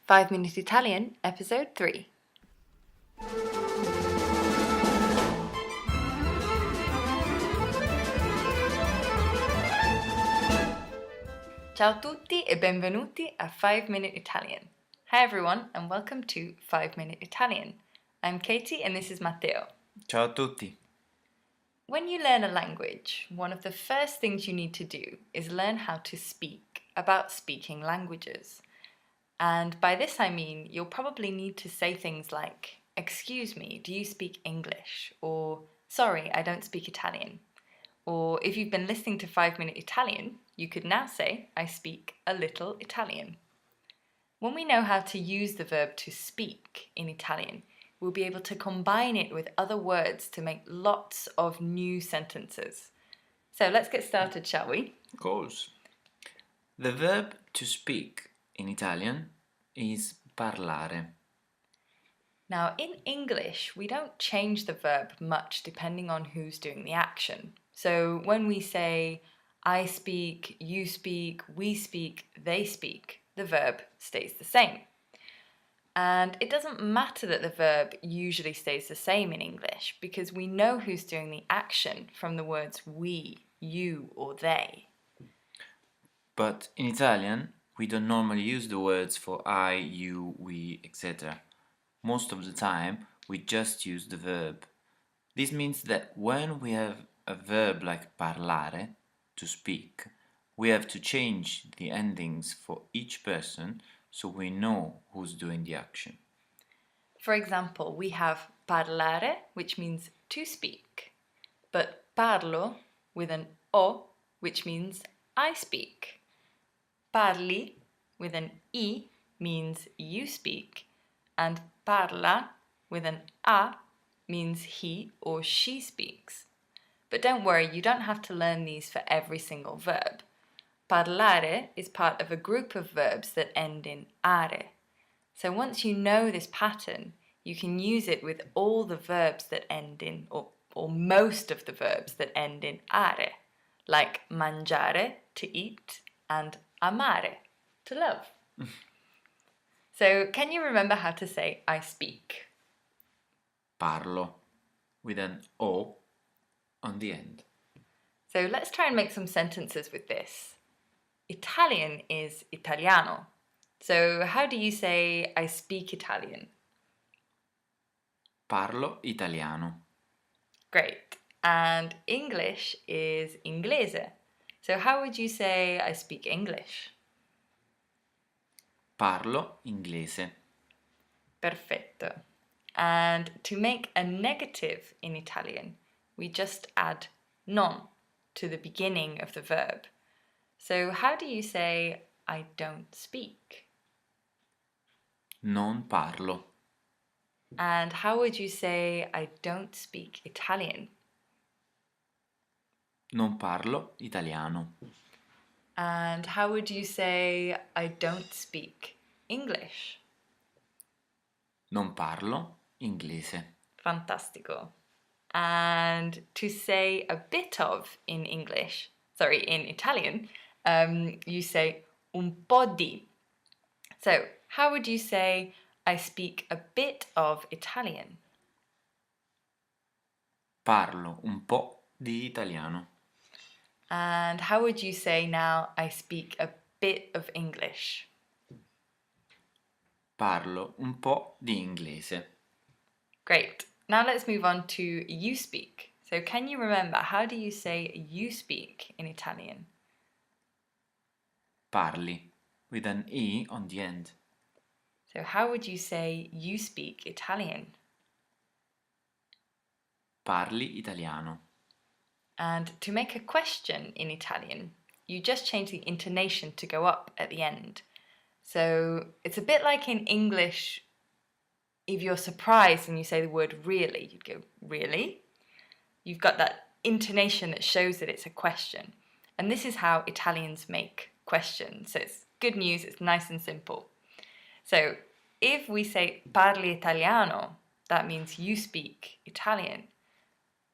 5 Minute Italian, Episode 3. Ciao a tutti e benvenuti a 5 Minute Italian. Hi everyone and welcome to 5 Minute Italian. I'm Katie and this is Matteo. Ciao a tutti. When you learn a language, one of the first things you need to do is learn how to speak about speaking languages. And by this I mean you'll probably need to say things like, "Excuse me, do you speak English?" Or, "Sorry, I don't speak Italian." Or if you've been listening to 5 Minute Italian, you could now say, "I speak a little Italian." When we know how to use the verb to speak in Italian, we'll be able to combine it with other words to make lots of new sentences. So let's get started, shall we? Of course. The verb to speak in Italian is parlare. Now, in English, we don't change the verb much depending on who's doing the action. So when we say, I speak, you speak, we speak, they speak, the verb stays the same. And it doesn't matter that the verb usually stays the same in English because we know who's doing the action from the words we, you, or they. But in Italian, we don't normally use the words for I, you, we, etc. Most of the time, we just use the verb. This means that when we have a verb like parlare, to speak, we have to change the endings for each person so we know who's doing the action. For example, we have parlare, which means to speak, but parlo with an o, which means I speak. Parli with an I means you speak, and parla with an a means he or she speaks. But don't worry, you don't have to learn these for every single verb. Parlare is part of a group of verbs that end in are. So once you know this pattern, you can use it with all the verbs that end in, or most of the verbs that end in are, like mangiare, to eat, and amare, to love. So can you remember how to say I speak? Parlo, with an O on the end. So let's try and make some sentences with this. Italian is italiano. So how do you say I speak Italian? Parlo italiano. Great. And English is inglese. So how would you say I speak English? Parlo inglese. Perfetto. And to make a negative in Italian, we just add non to the beginning of the verb. So how do you say I don't speak? Non parlo. And how would you say I don't speak Italian? Non parlo italiano. And how would you say I don't speak English? Non parlo inglese. Fantastico. And to say a bit of in Italian, you say un po' di. So how would you say I speak a bit of Italian? Parlo un po' di italiano. And how would you say now I speak a bit of English? Parlo un po' di inglese. Great. Now let's move on to you speak. So can you remember, how do you say you speak in Italian? Parli, with an E on the end. So how would you say you speak Italian? Parli italiano. And to make a question in Italian, you just change the intonation to go up at the end. So it's a bit like in English, if you're surprised and you say the word really, you'd go, really? You've got that intonation that shows that it's a question. And this is how Italians make questions. So it's good news, it's nice and simple. So if we say parli italiano, that means you speak Italian.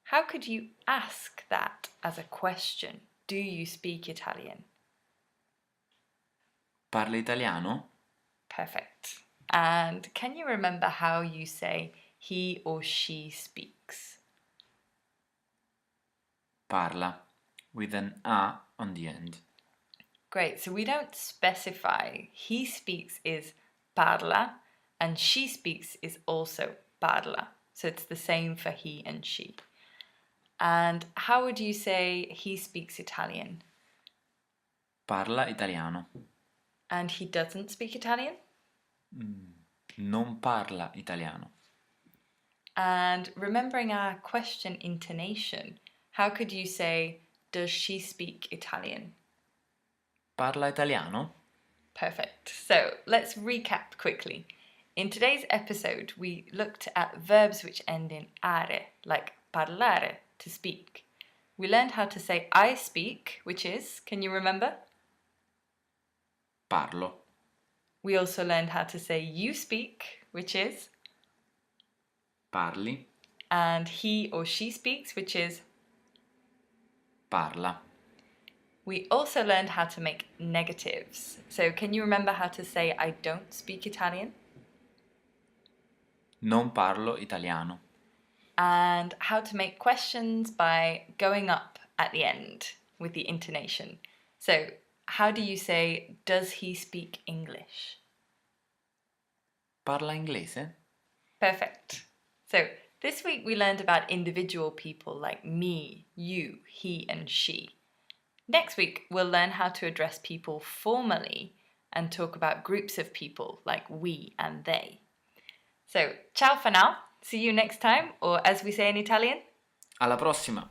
How could you ask that as a question? Do you speak Italian? Parli italiano? Perfect. And can you remember how you say he or she speaks? Parla, with an A on the end. Great, so we don't specify. He speaks is parla, and she speaks is also parla. So it's the same for he and she. And how would you say he speaks Italian? Parla italiano. And he doesn't speak Italian? Non parla italiano. And remembering our question intonation, how could you say, does she speak Italian? Parla italiano? Perfect. So let's recap quickly. In today's episode, we looked at verbs which end in are, like parlare, to speak. We learned how to say I speak, which is, can you remember? Parlo. We also learned how to say you speak, which is, Parli. and he or she speaks, which is, Parla. we also learned how to make negatives. So can you remember how to say I don't speak Italian? Non parlo italiano. And how to make questions by going up at the end with the intonation. So how do you say, does he speak English? Parla inglese? Perfect. So this week we learned about individual people like me, you, he, and she. Next week we'll learn how to address people formally and talk about groups of people like we and they. So, ciao for now. See you next time, or as we say in Italian, Alla prossima!